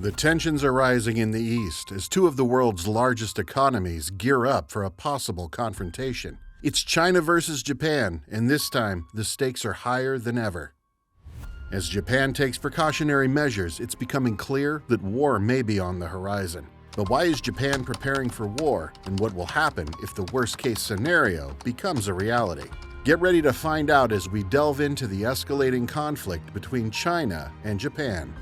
The tensions are rising in the East as two of the world's largest economies gear up for a possible confrontation. It's China versus Japan, and this time the stakes are higher than ever. As Japan takes precautionary measures, it's becoming clear that war may be on the horizon. But why is Japan preparing for war, and what will happen if the worst-case scenario becomes a reality? Get ready to find out as we delve into the escalating conflict between China and Japan.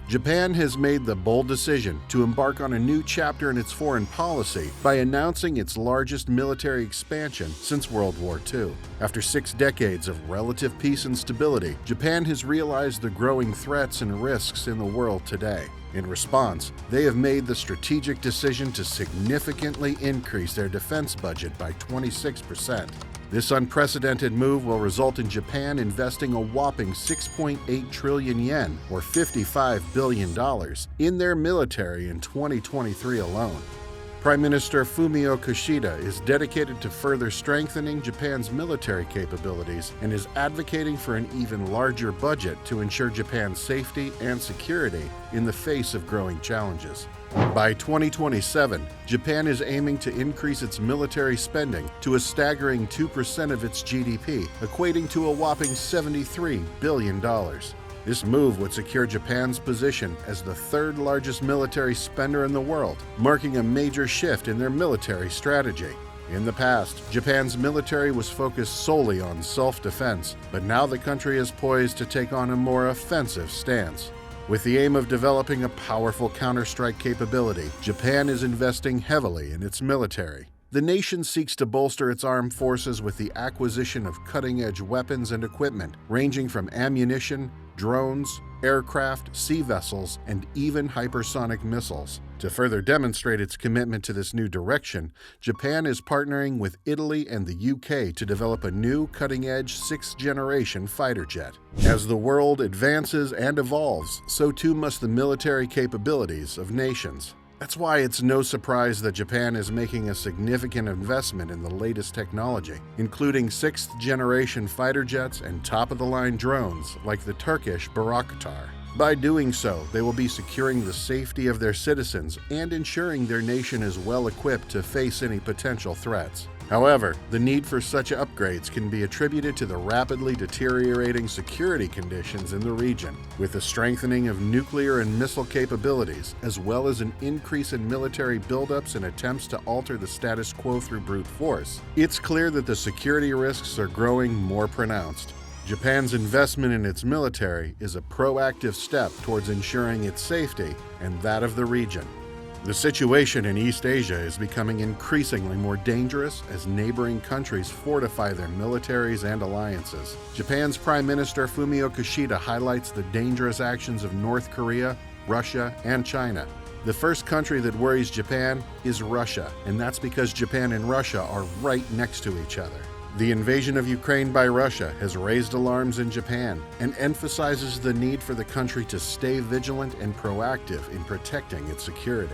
Japan has made the bold decision to embark on a new chapter in its foreign policy by announcing its largest military expansion since World War II. After 6 decades of relative peace and stability, Japan has realized the growing threats and risks in the world today. In response, they have made the strategic decision to significantly increase their defense budget by 26%. This unprecedented move will result in Japan investing a whopping 6.8 trillion yen, or $55 billion, in their military in 2023 alone. Prime Minister Fumio Kishida is dedicated to further strengthening Japan's military capabilities and is advocating for an even larger budget to ensure Japan's safety and security in the face of growing challenges. By 2027, Japan is aiming to increase its military spending to a staggering 2% of its GDP, equating to a whopping $73 billion. This move would secure Japan's position as the third largest military spender in the world, marking a major shift in their military strategy. In the past, Japan's military was focused solely on self-defense, but now the country is poised to take on a more offensive stance. With the aim of developing a powerful counterstrike capability, Japan is investing heavily in its military. The nation seeks to bolster its armed forces with the acquisition of cutting-edge weapons and equipment, ranging from ammunition, drones, aircraft, sea vessels, and even hypersonic missiles. To further demonstrate its commitment to this new direction, Japan is partnering with Italy and the UK to develop a new cutting-edge 6th-generation fighter jet. As the world advances and evolves, so too must the military capabilities of nations. That's why it's no surprise that Japan is making a significant investment in the latest technology, including 6th-generation fighter jets and top-of-the-line drones like the Turkish Bayraktar. By doing so, they will be securing the safety of their citizens and ensuring their nation is well equipped to face any potential threats. However, the need for such upgrades can be attributed to the rapidly deteriorating security conditions in the region. With the strengthening of nuclear and missile capabilities, as well as an increase in military buildups and attempts to alter the status quo through brute force, it's clear that the security risks are growing more pronounced. Japan's investment in its military is a proactive step towards ensuring its safety and that of the region. The situation in East Asia is becoming increasingly more dangerous as neighboring countries fortify their militaries and alliances. Japan's Prime Minister Fumio Kishida highlights the dangerous actions of North Korea, Russia, and China. The first country that worries Japan is Russia, and that's because Japan and Russia are right next to each other. The invasion of Ukraine by Russia has raised alarms in Japan and emphasizes the need for the country to stay vigilant and proactive in protecting its security.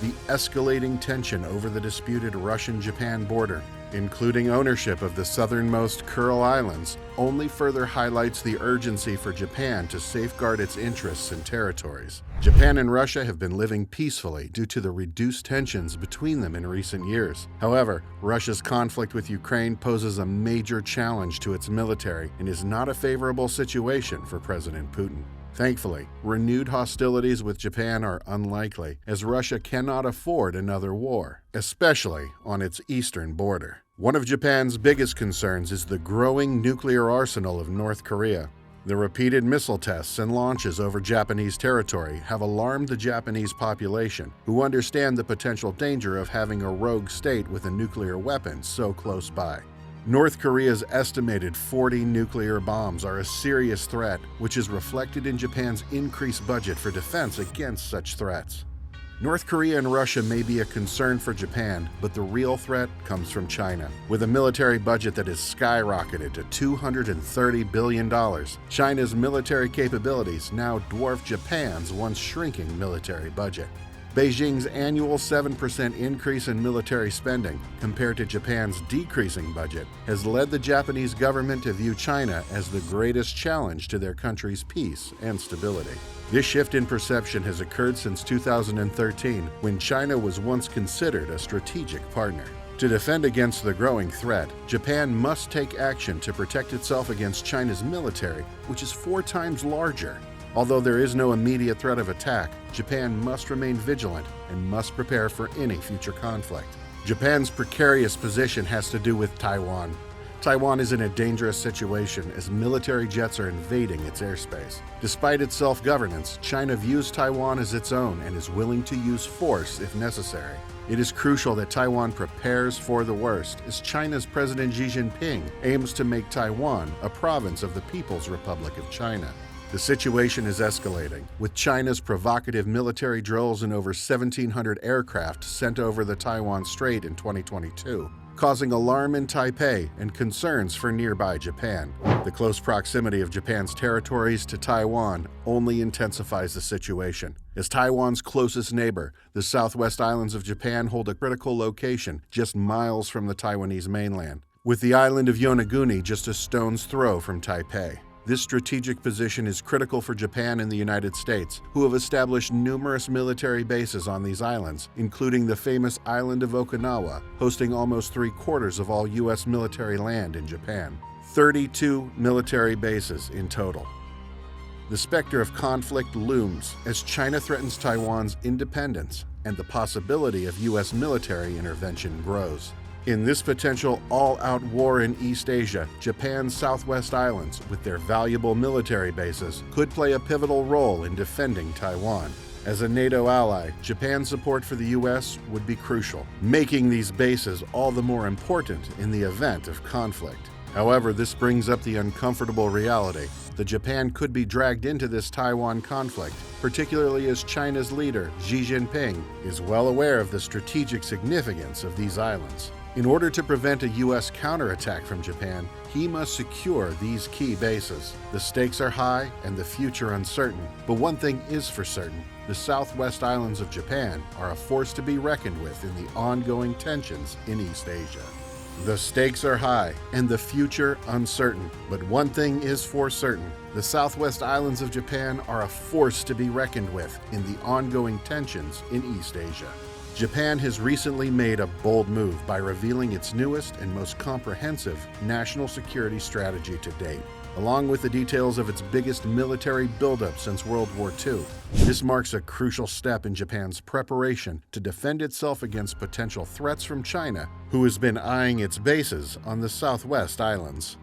The escalating tension over the disputed Russian-Japan border, including ownership of the southernmost Kuril Islands, only further highlights the urgency for Japan to safeguard its interests and territories. Japan and Russia have been living peacefully due to the reduced tensions between them in recent years. However, Russia's conflict with Ukraine poses a major challenge to its military and is not a favorable situation for President Putin. Thankfully, renewed hostilities with Japan are unlikely, as Russia cannot afford another war, especially on its eastern border. One of Japan's biggest concerns is the growing nuclear arsenal of North Korea. The repeated missile tests and launches over Japanese territory have alarmed the Japanese population, who understand the potential danger of having a rogue state with a nuclear weapon so close by. North Korea's estimated 40 nuclear bombs are a serious threat, which is reflected in Japan's increased budget for defense against such threats. North Korea and Russia may be a concern for Japan, but the real threat comes from China. With a military budget that has skyrocketed to $230 billion, China's military capabilities now dwarf Japan's once shrinking military budget. Beijing's annual 7% increase in military spending, compared to Japan's decreasing budget, has led the Japanese government to view China as the greatest challenge to their country's peace and stability. This shift in perception has occurred since 2013, when China was once considered a strategic partner. To defend against the growing threat, Japan must take action to protect itself against China's military, which is 4 times larger. Although there is no immediate threat of attack, Japan must remain vigilant and must prepare for any future conflict. Japan's precarious position has to do with Taiwan. Taiwan is in a dangerous situation as military jets are invading its airspace. Despite its self-governance, China views Taiwan as its own and is willing to use force if necessary. It is crucial that Taiwan prepares for the worst, as China's President Xi Jinping aims to make Taiwan a province of the People's Republic of China. The situation is escalating, with China's provocative military drills and over 1,700 aircraft sent over the Taiwan Strait in 2022, causing alarm in Taipei and concerns for nearby Japan. The close proximity of Japan's territories to Taiwan only intensifies the situation. As Taiwan's closest neighbor, the Southwest Islands of Japan hold a critical location just miles from the Taiwanese mainland, with the island of Yonaguni just a stone's throw from Taipei. This strategic position is critical for Japan and the United States, who have established numerous military bases on these islands, including the famous island of Okinawa, hosting almost 3/4 of all U.S. military land in Japan. 32 military bases in total. The specter of conflict looms as China threatens Taiwan's independence, and the possibility of U.S. military intervention grows. In this potential all-out war in East Asia, Japan's Southwest Islands, with their valuable military bases, could play a pivotal role in defending Taiwan. As a NATO ally, Japan's support for the U.S. would be crucial, making these bases all the more important in the event of conflict. However, this brings up the uncomfortable reality that Japan could be dragged into this Taiwan conflict, particularly as China's leader, Xi Jinping, is well aware of the strategic significance of these islands. In order to prevent a U.S. counterattack from Japan, he must secure these key bases. The stakes are high and the future uncertain, but one thing is for certain: the Southwest Islands of Japan are a force to be reckoned with in the ongoing tensions in East Asia. The stakes are high and the future uncertain, but one thing is for certain: the Southwest Islands of Japan are a force to be reckoned with in the ongoing tensions in East Asia. Japan has recently made a bold move by revealing its newest and most comprehensive national security strategy to date, along with the details of its biggest military buildup since World War II. This marks a crucial step in Japan's preparation to defend itself against potential threats from China, who has been eyeing its bases on the Southwest Islands.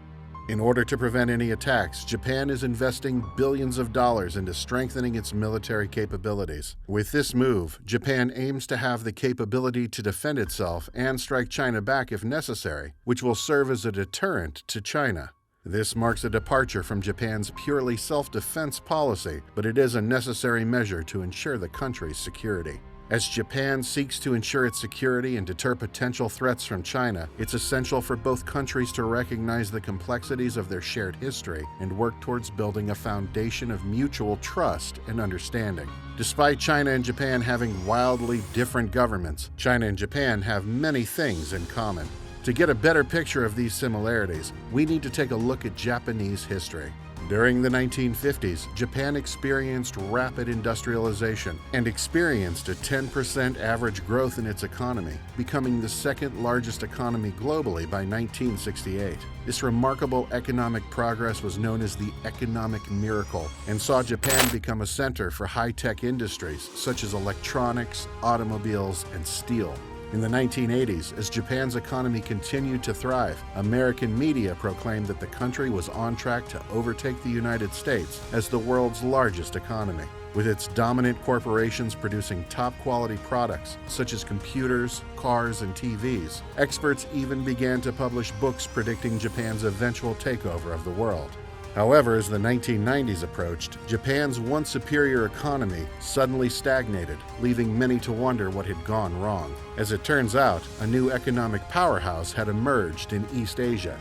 In order to prevent any attacks, Japan is investing billions of dollars into strengthening its military capabilities. With this move, Japan aims to have the capability to defend itself and strike China back if necessary, which will serve as a deterrent to China. This marks a departure from Japan's purely self-defense policy, but it is a necessary measure to ensure the country's security. As Japan seeks to ensure its security and deter potential threats from China, it's essential for both countries to recognize the complexities of their shared history and work towards building a foundation of mutual trust and understanding. Despite China and Japan having wildly different governments, China and Japan have many things in common. To get a better picture of these similarities, we need to take a look at Japanese history. During the 1950s, Japan experienced rapid industrialization and experienced a 10% average growth in its economy, becoming the second largest economy globally by 1968. This remarkable economic progress was known as the economic miracle and saw Japan become a center for high-tech industries such as electronics, automobiles, and steel. In the 1980s, as Japan's economy continued to thrive, American media proclaimed that the country was on track to overtake the United States as the world's largest economy. With its dominant corporations producing top-quality products such as computers, cars, and TVs, experts even began to publish books predicting Japan's eventual takeover of the world. However, as the 1990s approached, Japan's once superior economy suddenly stagnated, leaving many to wonder what had gone wrong. As it turns out, a new economic powerhouse had emerged in East Asia: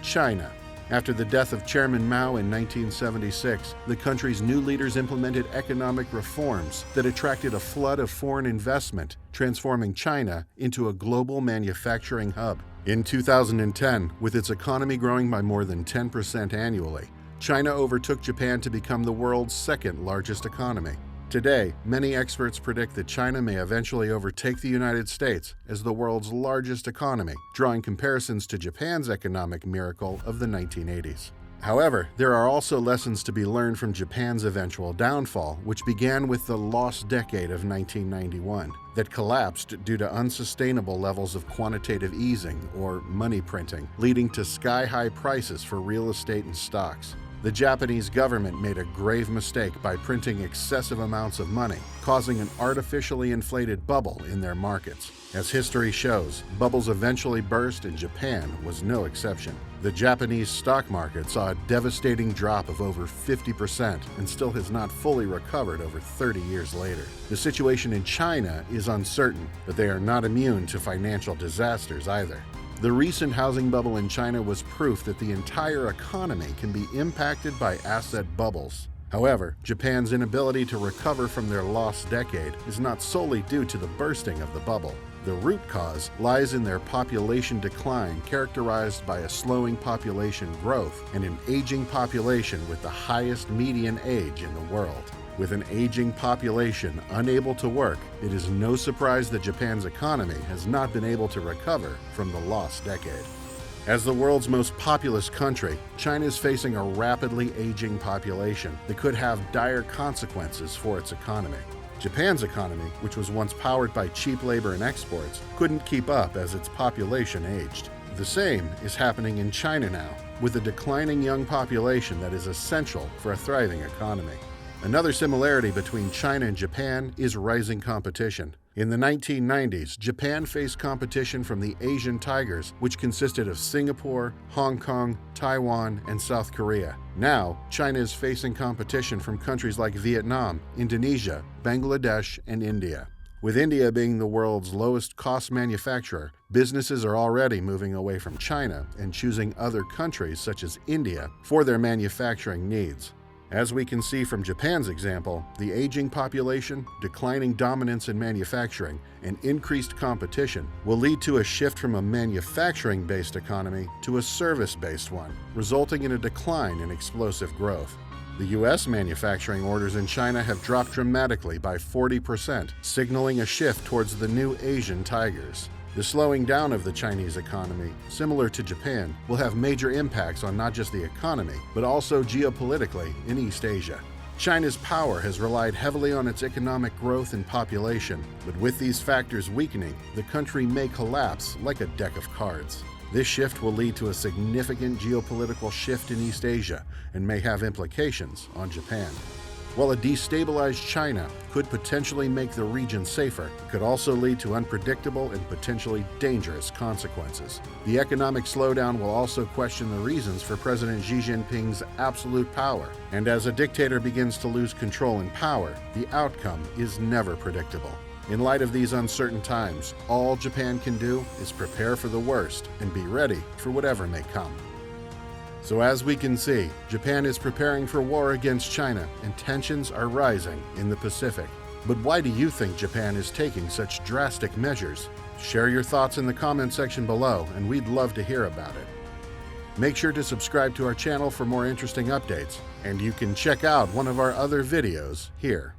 China. After the death of Chairman Mao in 1976, the country's new leaders implemented economic reforms that attracted a flood of foreign investment, transforming China into a global manufacturing hub. In 2010, with its economy growing by more than 10% annually, China overtook Japan to become the world's second largest economy. Today, many experts predict that China may eventually overtake the United States as the world's largest economy, drawing comparisons to Japan's economic miracle of the 1980s. However, there are also lessons to be learned from Japan's eventual downfall, which began with the lost decade of 1991, that collapsed due to unsustainable levels of quantitative easing, or money printing, leading to sky-high prices for real estate and stocks. The Japanese government made a grave mistake by printing excessive amounts of money, causing an artificially inflated bubble in their markets. As history shows, bubbles eventually burst, and Japan was no exception. The Japanese stock market saw a devastating drop of over 50% and still has not fully recovered over 30 years later. The situation in China is uncertain, but they are not immune to financial disasters either. The recent housing bubble in China was proof that the entire economy can be impacted by asset bubbles. However, Japan's inability to recover from their lost decade is not solely due to the bursting of the bubble. The root cause lies in their population decline, characterized by a slowing population growth and an aging population with the highest median age in the world. With an aging population unable to work, it is no surprise that Japan's economy has not been able to recover from the lost decade. As the world's most populous country, China is facing a rapidly aging population that could have dire consequences for its economy. Japan's economy, which was once powered by cheap labor and exports, couldn't keep up as its population aged. The same is happening in China now, with a declining young population that is essential for a thriving economy. Another similarity between China and Japan is rising competition. In the 1990s, Japan faced competition from the Asian tigers, which consisted of Singapore, Hong Kong, Taiwan, and South Korea. Now, China is facing competition from countries like Vietnam, Indonesia, Bangladesh, and India. With India being the world's lowest cost manufacturer, businesses are already moving away from China and choosing other countries such as India for their manufacturing needs. As we can see from Japan's example, the aging population, declining dominance in manufacturing, and increased competition will lead to a shift from a manufacturing-based economy to a service-based one, resulting in a decline in explosive growth. The U.S. manufacturing orders in China have dropped dramatically by 40%, signaling a shift towards the new Asian tigers. The slowing down of the Chinese economy, similar to Japan, will have major impacts on not just the economy, but also geopolitically in East Asia. China's power has relied heavily on its economic growth and population, but with these factors weakening, the country may collapse like a deck of cards. This shift will lead to a significant geopolitical shift in East Asia and may have implications on Japan. While a destabilized China could potentially make the region safer, it could also lead to unpredictable and potentially dangerous consequences. The economic slowdown will also question the reasons for President Xi Jinping's absolute power, and as a dictator begins to lose control and power, the outcome is never predictable. In light of these uncertain times, all Japan can do is prepare for the worst and be ready for whatever may come. So as we can see, Japan is preparing for war against China, and tensions are rising in the Pacific. But why do you think Japan is taking such drastic measures? Share your thoughts in the comment section below, and we'd love to hear about it. Make sure to subscribe to our channel for more interesting updates, and you can check out one of our other videos here.